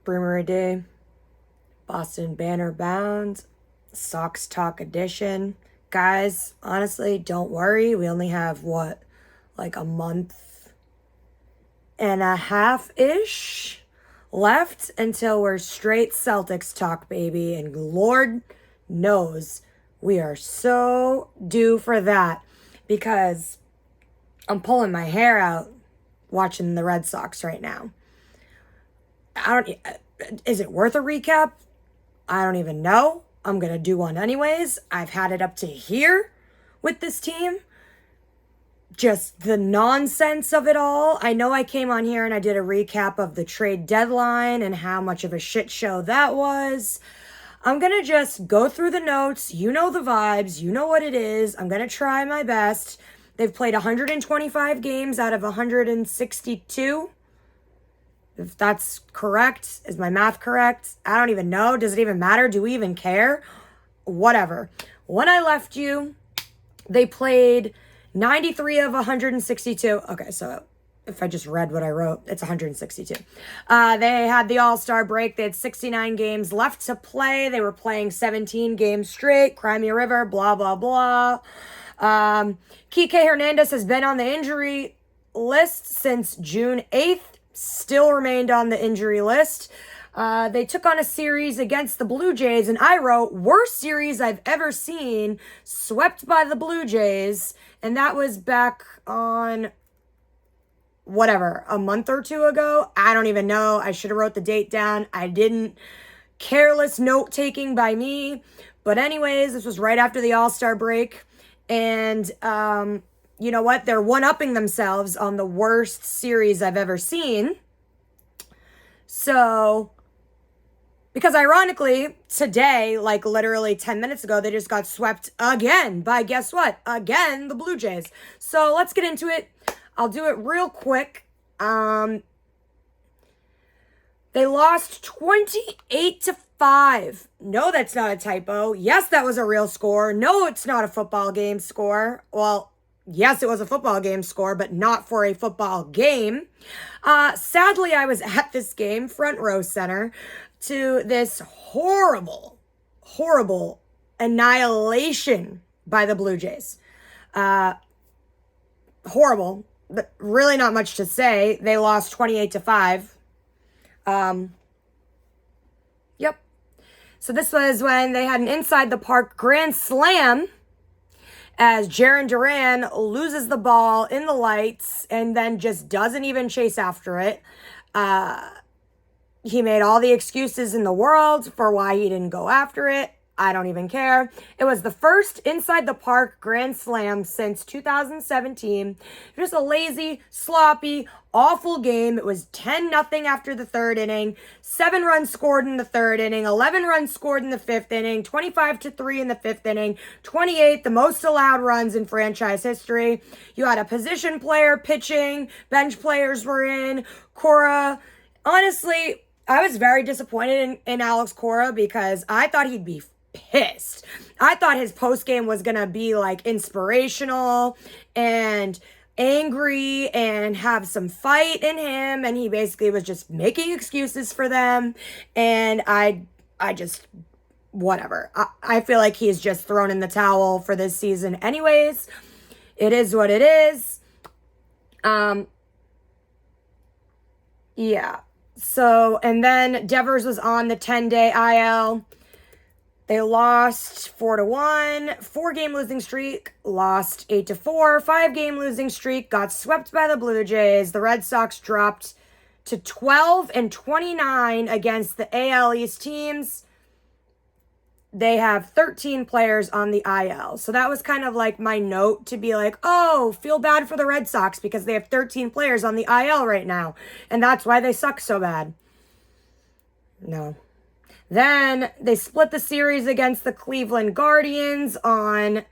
Brewery Day, Boston Banner Bound, Sox Talk Edition. Guys, honestly, don't worry. We only have like a month and a half-ish left until we're straight Celtics talk, baby. And Lord knows we are so due for that because I'm pulling my hair out watching the Red Sox right now. Is it worth a recap? I don't even know. I'm going to do one anyways. I've had it up to here with this team. Just the nonsense of it all. I know I came on here and I did a recap of the trade deadline and how much of a shit show that was. I'm going to just go through the notes. You know the vibes. You know what it is. I'm going to try my best. They've played 125 games out of 162. If that's correct, is my math correct? I don't even know. Does it even matter? Do we even care? Whatever. When I left you, they played 93 of 162. Okay, so if I just read what I wrote, it's 162. They had the All-Star break. They had 69 games left to play. They were playing 17 games straight. Crimea River, blah, blah, blah. Kike Hernandez has been on the injury list since June 8th. Still remained on the injury list. They took on a series against the Blue Jays, and I wrote, worst series I've ever seen, swept by the Blue Jays, and that was back on, a month or two ago? I don't even know. I should have wrote the date down. I didn't. Careless note-taking by me. But anyways, this was right after the All-Star break, and, you know what? They're one-upping themselves on the worst series I've ever seen. So, because ironically, today, like literally 10 minutes ago, they just got swept again by, guess what? Again, the Blue Jays. So, let's get into it. I'll do it real quick. They lost 28-5. No, that's not a typo. Yes, that was a real score. No, it's not a football game score. Well, yes, it was a football game score, but not for a football game. Sadly, I was at this game, front row center, to this horrible, horrible annihilation by the Blue Jays. Horrible, but really not much to say. They lost 28-5. Yep. So this was when they had an inside the park grand slam as Jarren Duran loses the ball in the lights and then just doesn't even chase after it. He made all the excuses in the world for why he didn't go after it. I don't even care. It was the first inside the park grand slam since 2017. Just a lazy, sloppy, awful game. It was 10-0 after the third inning. 7 runs scored in the third inning. 11 runs scored in the fifth inning. 25-3 in the fifth inning. 28, the most allowed runs in franchise history. You had a position player pitching. Bench players were in. Cora. Honestly, I was very disappointed in Alex Cora because I thought he'd be pissed. I thought his post game was gonna be like inspirational and angry and have some fight in him, and he basically was just making excuses for them. And I just whatever. I feel like he's just thrown in the towel for this season anyways. It is what it is. Yeah. So, and then Devers was on the 10-day IL. They lost 4-1, 4-game losing streak, lost 8-4, 5-game losing streak, got swept by the Blue Jays. The Red Sox dropped to 12-29 against the AL East teams. They have 13 players on the IL. So that was kind of like my note to be like, oh, feel bad for the Red Sox because they have 13 players on the IL right now. And that's why they suck so bad. No. Then they split the series against the Cleveland Guardians on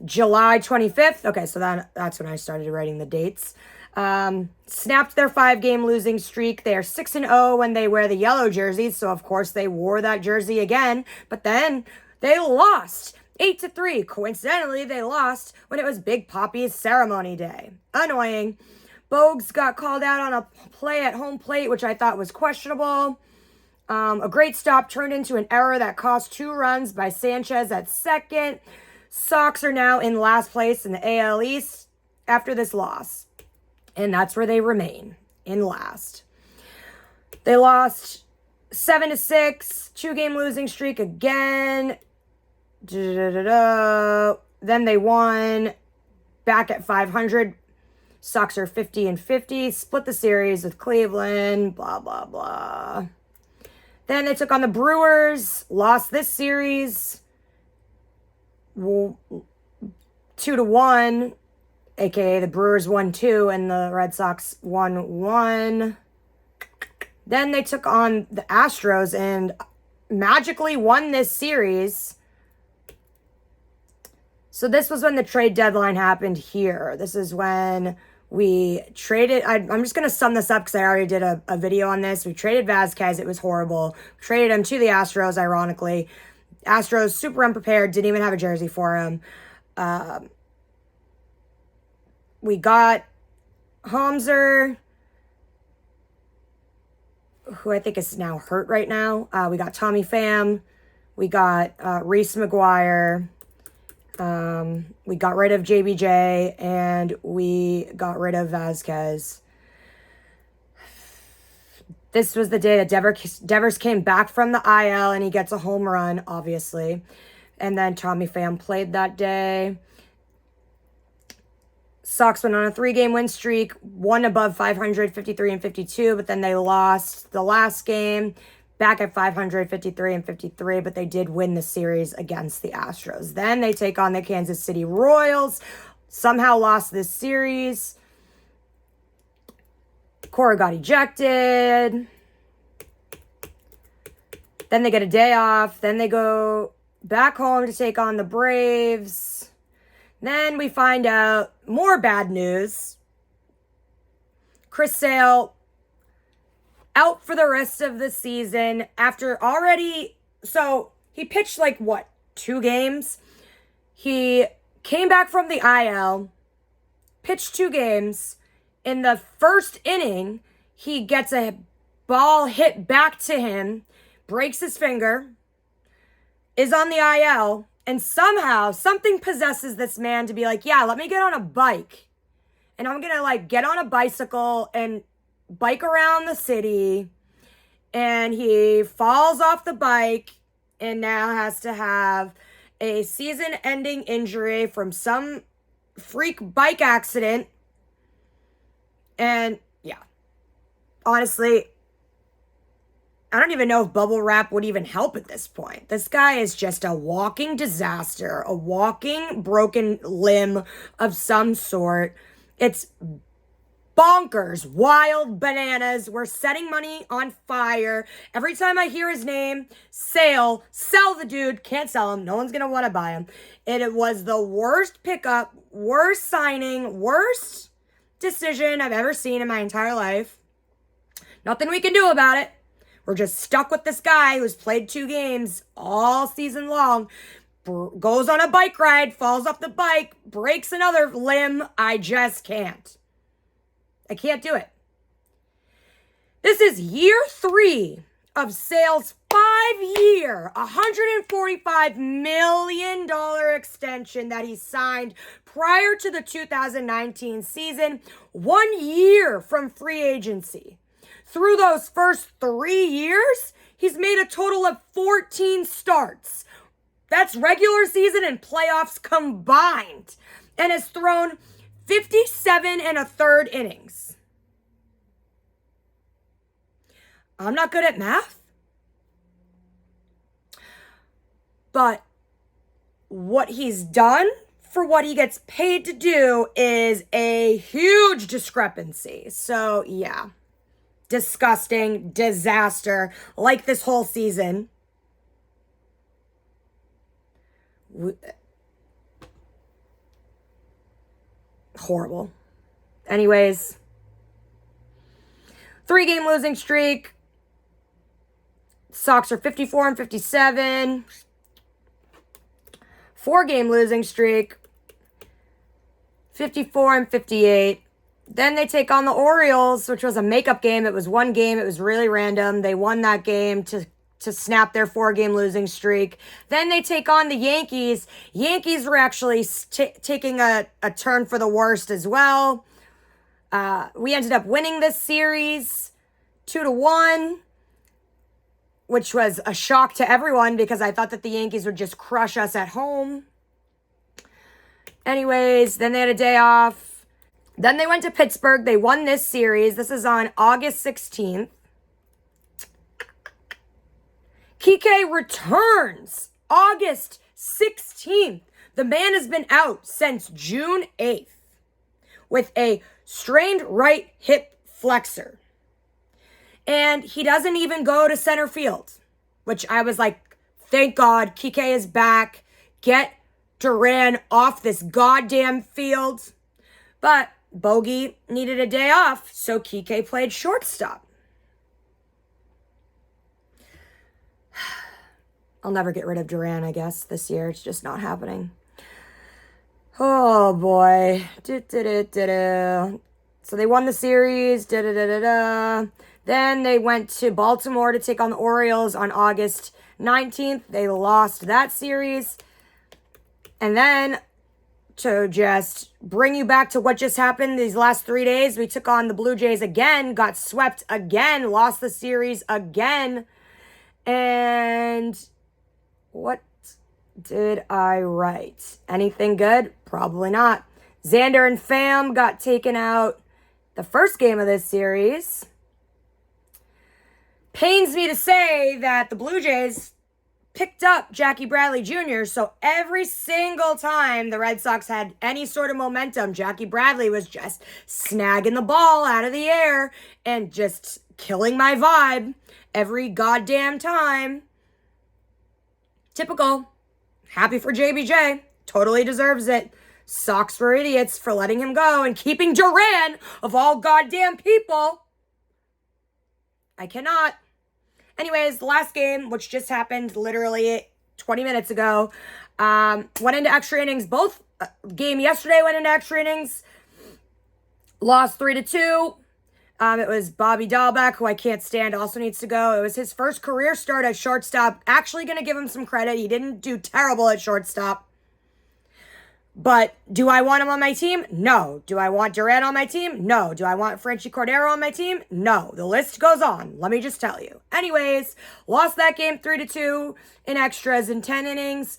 July 25th. Okay, so that's when I started writing the dates. Snapped their 5-game losing streak. They are 6-0 when they wear the yellow jerseys, so of course they wore that jersey again. But then they lost 8-3. Coincidentally, they lost when it was Big Papi's ceremony day. Annoying. Bogues got called out on a play at home plate, which I thought was questionable. A great stop turned into an error that cost 2 runs by Sanchez at second. Sox are now in last place in the AL East after this loss. And that's where they remain, in last. They lost 7-6, 2-game losing streak again. Then they won back at 500. Sox are 50-50, split the series with Cleveland, blah, blah, blah. Then they took on the Brewers, lost this series 2-1, aka the Brewers won 2 and the Red Sox won 1. Then they took on the Astros and magically won this series. So this was when the trade deadline happened here. This is when we traded. I'm just going to sum this up because I already did a video on this. We traded Vasquez. It was horrible. Traded him to the Astros, ironically. Astros, super unprepared. Didn't even have a jersey for him. We got Hamzer, who I think is now hurt right now. We got Tommy Pham. We got Reese McGuire. We got rid of JBJ, and we got rid of Vasquez. This was the day that Devers came back from the IL, and he gets a home run, obviously. And then Tommy Pham played that day. Sox went on a 3-game win streak, one above 500, 53-52, but then they lost the last game, back at 500, 53-53, but they did win the series against the Astros. Then they take on the Kansas City Royals, somehow lost this series. Cora got ejected. Then they get a day off. Then they go back home to take on the Braves. Then we find out more bad news. Chris Sale out for the rest of the season after already... So he pitched 2 games? He came back from the IL, pitched 2 games. In the first inning, he gets a ball hit back to him, breaks his finger, is on the IL, and somehow something possesses this man to be like, yeah, let me get on a bike. And I'm going to get on a bicycle and bike around the city. And he falls off the bike and now has to have a season-ending injury from some freak bike accident. And yeah, honestly, I don't even know if bubble wrap would even help at this point. This guy is just a walking disaster, a walking broken limb of some sort. It's bonkers, wild bananas. We're setting money on fire. Every time I hear his name, sell the dude. Can't sell him. No one's going to want to buy him. And it was the worst pickup, worst signing, worst decision I've ever seen in my entire life. Nothing we can do about it. We're just stuck with this guy who's played 2 games all season long, goes on a bike ride, falls off the bike, breaks another limb. I just can't. I can't do it. This is year 3 of Sale's 5-year, $145 million extension that he signed prior to the 2019 season, 1 year from free agency. Through those first 3 years, he's made a total of 14 starts. That's regular season and playoffs combined, and has thrown 57 1/3 innings. I'm not good at math, but what he's done for what he gets paid to do is a huge discrepancy. So yeah, disgusting, disaster, like this whole season. Horrible. Anyways, 3-game losing streak. Sox are 54-57. 4-game losing streak. 54-58. Then they take on the Orioles, which was a makeup game. It was one game. It was really random. They won that game to snap their 4-game losing streak. Then they take on the Yankees. Yankees were actually taking a turn for the worst as well. We ended up winning this series 2-1, which was a shock to everyone because I thought that the Yankees would just crush us at home. Anyways, then they had a day off. Then they went to Pittsburgh. They won this series. This is on August 16th. Kike returns August 16th. The man has been out since June 8th with a strained right hip flexor. And he doesn't even go to center field, which I was like, thank God, Kike is back. Get Duran off this goddamn field. But Bogey needed a day off, so Kike played shortstop. I'll never get rid of Duran, I guess, this year. It's just not happening. Oh, boy. So they won the series. Then they went to Baltimore to take on the Orioles on August 19th. They lost that series. And then, to just bring you back to what just happened these last 3 days, we took on the Blue Jays again, got swept again, lost the series again. And what did I write? Anything good? Probably not. Xander and Pham got taken out the first game of this series. Pains me to say that the Blue Jays picked up Jackie Bradley Jr., so every single time the Red Sox had any sort of momentum, Jackie Bradley was just snagging the ball out of the air and just killing my vibe every goddamn time. Typical. Happy for JBJ. Totally deserves it. Sox were idiots for letting him go and keeping Duran, of all goddamn people. I cannot. Anyways, the last game, which just happened literally 20 minutes ago, went into extra innings. Both game yesterday went into extra innings. Lost 3-2. It was Bobby Dahlbeck, who I can't stand, also needs to go. It was his first career start at shortstop. Actually going to give him some credit. He didn't do terrible at shortstop. But do I want him on my team? No. Do I want Duran on my team? No. Do I want Franchy Cordero on my team? No. The list goes on. Let me just tell you. Anyways, lost that game 3-2 in extras in 10 innings.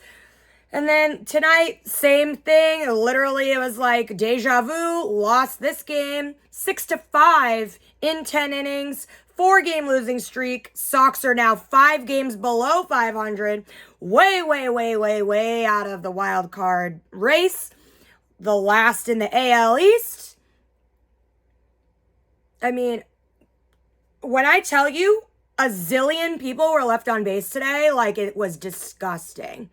And then tonight, same thing. Literally, it was like deja vu. Lost this game 6-5 in 10 innings. 4-game losing streak. Sox are now 5 games below 500. Way out of the wild card race. The last in the AL East. I mean, when I tell you a zillion people were left on base today, like, it was disgusting.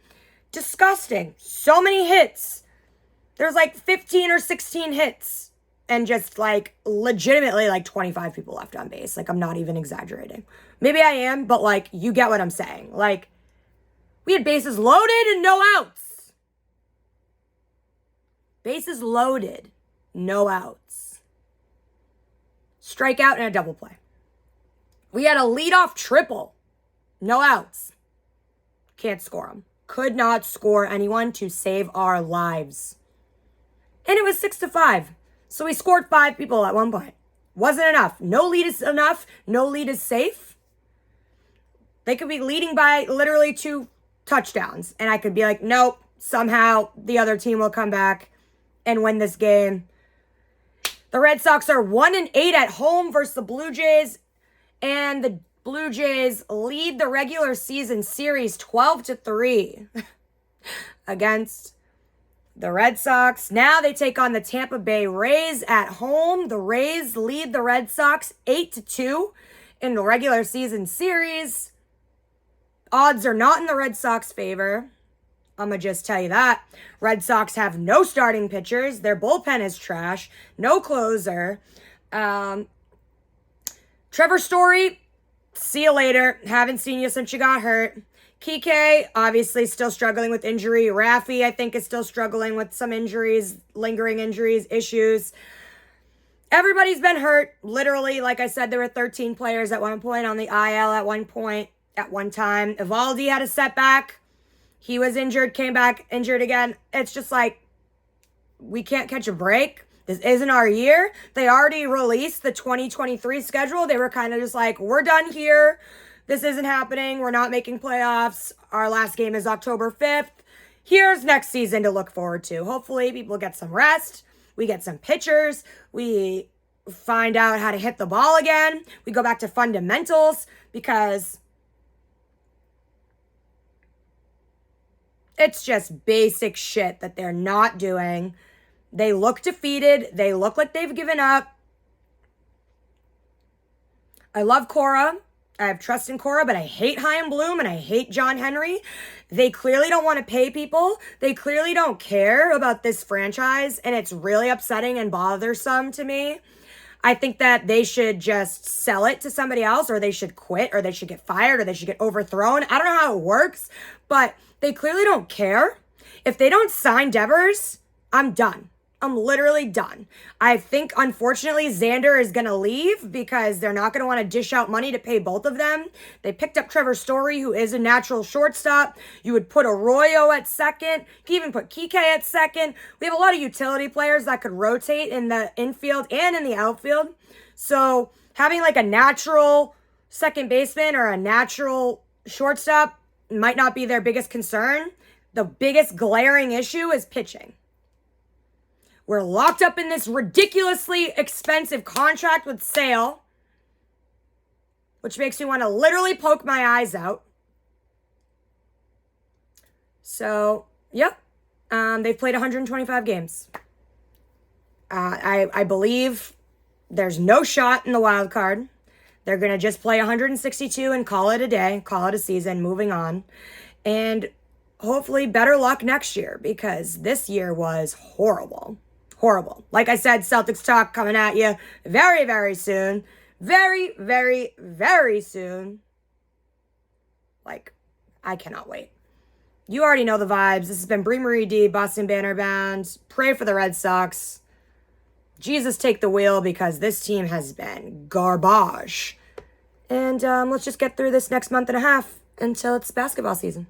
Disgusting. So many hits. There's like 15 or 16 hits. And just like legitimately like 25 people left on base. Like, I'm not even exaggerating. Maybe I am, but like, you get what I'm saying. Like, we had bases loaded and no outs. Bases loaded, no outs. Strikeout and a double play. We had a leadoff triple. No outs. Can't score them. Could not score anyone to save our lives. And it was 6-5. So we scored 5 people at one point. Wasn't enough. No lead is enough. No lead is safe. They could be leading by literally 2 touchdowns. And I could be like, nope, somehow the other team will come back and win this game. The Red Sox are 1-8 at home versus the Blue Jays. And the Blue Jays lead the regular season series 12-3 against the Red Sox. Now they take on the Tampa Bay Rays at home. The Rays lead the Red Sox 8-2 in the regular season series. Odds are not in the Red Sox favor. I'm going to just tell you that. Red Sox have no starting pitchers. Their bullpen is trash. No closer. Trevor Story, see you later. Haven't seen you since you got hurt. Kike, obviously still struggling with injury. Rafi, I think, is still struggling with some injuries, lingering injuries, issues. Everybody's been hurt. Literally, like I said, there were 13 players at one point on the IL at one point, at one time. Evaldi had a setback. He was injured, came back, injured again. It's just like, we can't catch a break. This isn't our year. They already released the 2023 schedule. They were kind of just like, we're done here. This isn't happening. We're not making playoffs. Our last game is October 5th. Here's next season to look forward to. Hopefully, people get some rest. We get some pitchers. We find out how to hit the ball again. We go back to fundamentals because it's just basic shit that they're not doing. They look defeated. They look like they've given up. I love Cora. I have trust in Cora, but I hate Chaim Bloom and I hate John Henry. They clearly don't want to pay people. They clearly don't care about this franchise, and it's really upsetting and bothersome to me. I think that they should just sell it to somebody else, or they should quit, or they should get fired, or they should get overthrown. I don't know how it works, but they clearly don't care. If they don't sign Devers, I'm done. I'm literally done. I think, unfortunately, Xander is going to leave because they're not going to want to dish out money to pay both of them. They picked up Trevor Story, who is a natural shortstop. You would put Arroyo at second. You can even put Kike at second. We have a lot of utility players that could rotate in the infield and in the outfield. So having like a natural second baseman or a natural shortstop might not be their biggest concern. The biggest glaring issue is pitching. We're locked up in this ridiculously expensive contract with Sale, which makes me want to literally poke my eyes out. So, yep. They've played 125 games. I believe there's no shot in the wild card. They're going to just play 162 and call it a day, call it a season, moving on. And hopefully better luck next year, because this year was horrible. Horrible. Like I said, Celtics talk coming at you very, very soon. Very, very, very soon. Like, I cannot wait. You already know the vibes. This has been Brie Marie D, Boston Banner Band. Pray for the Red Sox. Jesus, take the wheel, because this team has been garbage. And let's just get through this next month and a half until it's basketball season.